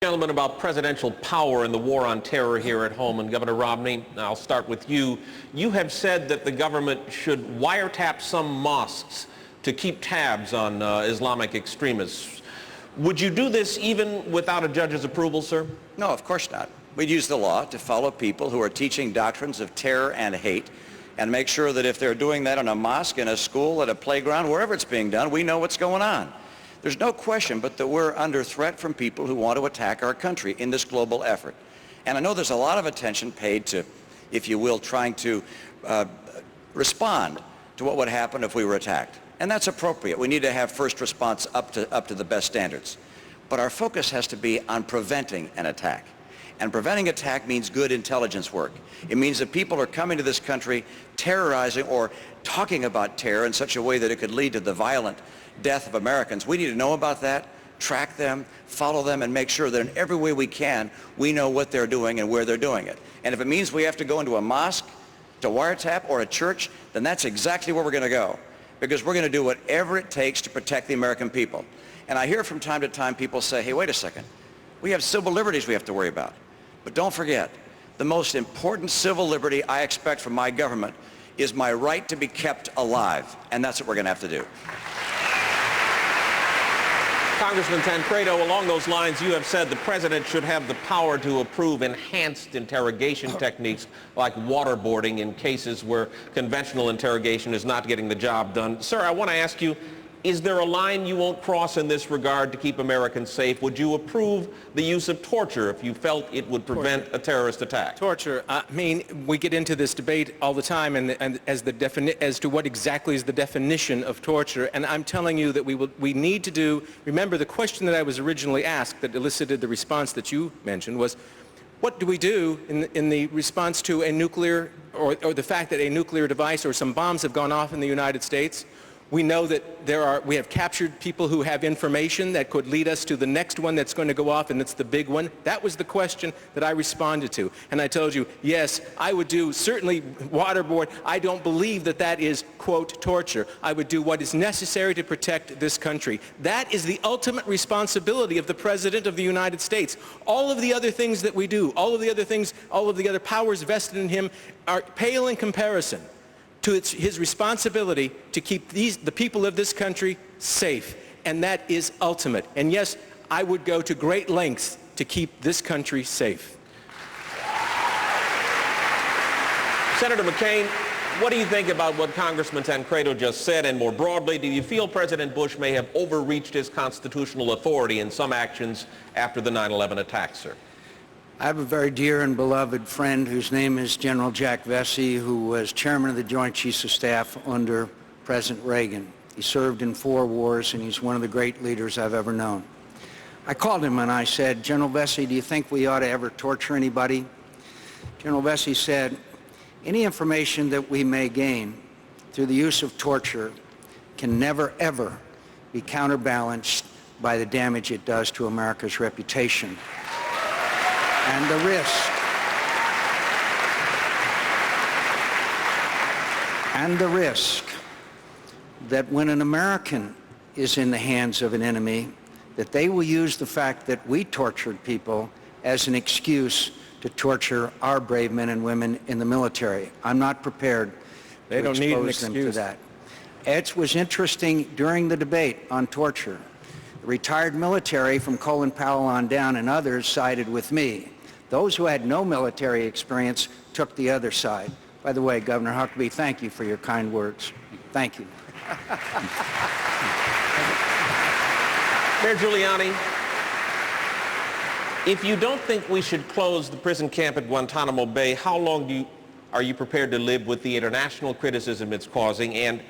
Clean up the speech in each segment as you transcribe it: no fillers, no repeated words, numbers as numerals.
Gentlemen, about presidential power and the war on terror here at home. And Governor Romney, I'll start with you. You have said that the government should wiretap some mosques to keep tabs on Islamic extremists. Would you do this even without a judge's approval, sir? No, of course not. We'd use the law to follow people who are teaching doctrines of terror and hate and make sure that if they're doing that in a mosque, in a school, at a playground, wherever it's being done, we know what's going on. There's no question but that we're under threat from people who want to attack our country in this global effort. And I know there's a lot of attention paid to, if you will, trying to respond to what would happen if we were attacked. And that's appropriate. We need to have first response up to the best standards. But our focus has to be on preventing an attack. And preventing attack means good intelligence work. It means that people are coming to this country terrorizing or talking about terror in such a way that it could lead to the violent death of Americans. We need to know about that, track them, follow them, and make sure that in every way we can, we know what they're doing and where they're doing it. And if it means we have to go into a mosque to wiretap or a church, then that's exactly where we're going to go, because we're going to do whatever it takes to protect the American people. And I hear from time to time people say, hey, wait a second, we have civil liberties we have to worry about. But don't forget, the most important civil liberty I expect from my government is my right to be kept alive, and that's what we're going to have to do. Congressman Tancredo, along those lines, you have said the president should have the power to approve enhanced interrogation techniques like waterboarding in cases where conventional interrogation is not getting the job done. Sir, I want to ask you, is there a line you won't cross in this regard to keep Americans safe? Would you approve the use of torture if you felt it would prevent a terrorist attack? Torture. I mean, we get into this debate all the time, and as to what exactly is the definition of torture. And I'm telling you that we need to do. Remember, the question that I was originally asked that elicited the response that you mentioned was, what do we do in the response to a nuclear or the fact that a nuclear device or some bombs have gone off in the United States? We know that we have captured people who have information that could lead us to the next one that's going to go off, and it's the big one. That was the question that I responded to. And I told you, yes, I would do certainly waterboard. I don't believe that that is, quote, torture. I would do what is necessary to protect this country. That is the ultimate responsibility of the President of the United States. All of the other things that we do, all of the other powers vested in him are pale in comparison to his responsibility to keep the people of this country safe, and that is ultimate. And yes, I would go to great lengths to keep this country safe. Senator McCain, what do you think about what Congressman Tancredo just said, and more broadly, do you feel President Bush may have overreached his constitutional authority in some actions after the 9/11 attacks, sir? I have a very dear and beloved friend whose name is General Jack Vesey, who was chairman of the Joint Chiefs of Staff under President Reagan. He served in 4 wars, and he's one of the great leaders I've ever known. I called him and I said, General Vesey, do you think we ought to ever torture anybody? General Vesey said, any information that we may gain through the use of torture can never, ever be counterbalanced by the damage it does to America's reputation. And the risk that when an American is in the hands of an enemy, that they will use the fact that we tortured people as an excuse to torture our brave men and women in the military. I'm not prepared to expose them to that. It was interesting during the debate on torture. The retired military from Colin Powell on down and others sided with me. Those who had no military experience took the other side. By the way, Governor Huckabee, thank you for your kind words. Thank you. Mayor Giuliani, if you don't think we should close the prison camp at Guantanamo Bay, how long are you prepared to live with the international criticism it's causing, and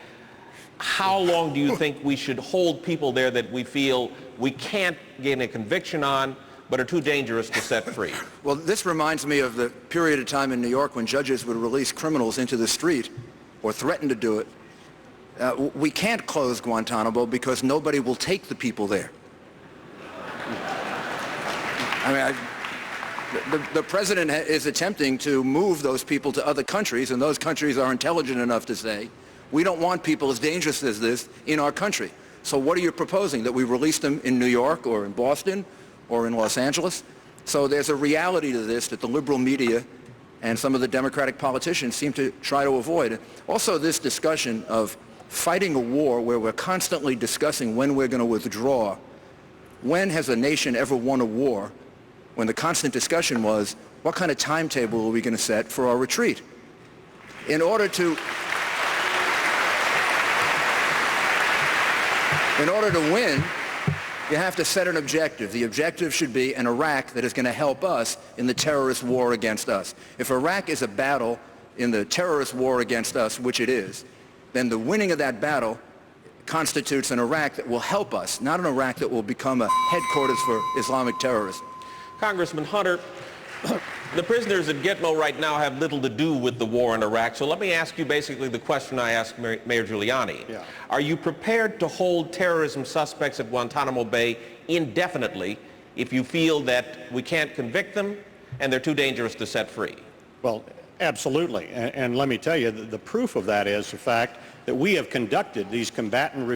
how long do you think we should hold people there that we feel we can't gain a conviction on but are too dangerous to set free? Well, this reminds me of the period of time in New York when judges would release criminals into the street or threaten to do it. We can't close Guantanamo because nobody will take the people there. I mean, the president is attempting to move those people to other countries, and those countries are intelligent enough to say, we don't want people as dangerous as this in our country. So what are you proposing, that we release them in New York or in Boston or in Los Angeles. So there's a reality to this that the liberal media and some of the Democratic politicians seem to try to avoid. Also, this discussion of fighting a war where we're constantly discussing when we're going to withdraw. When has a nation ever won a war when the constant discussion was, what kind of timetable are we going to set for our retreat? In order to win, you have to set an objective. The objective should be an Iraq that is going to help us in the terrorist war against us. If Iraq is a battle in the terrorist war against us, which it is, then the winning of that battle constitutes an Iraq that will help us, not an Iraq that will become a headquarters for Islamic terrorism. Congressman Hunter, the prisoners at Gitmo right now have little to do with the war in Iraq, so let me ask you basically the question I asked Mayor Giuliani. Yeah. Are you prepared to hold terrorism suspects at Guantanamo Bay indefinitely if you feel that we can't convict them and they're too dangerous to set free? Well, absolutely. And let me tell you, the proof of that is the fact that we have conducted these combatant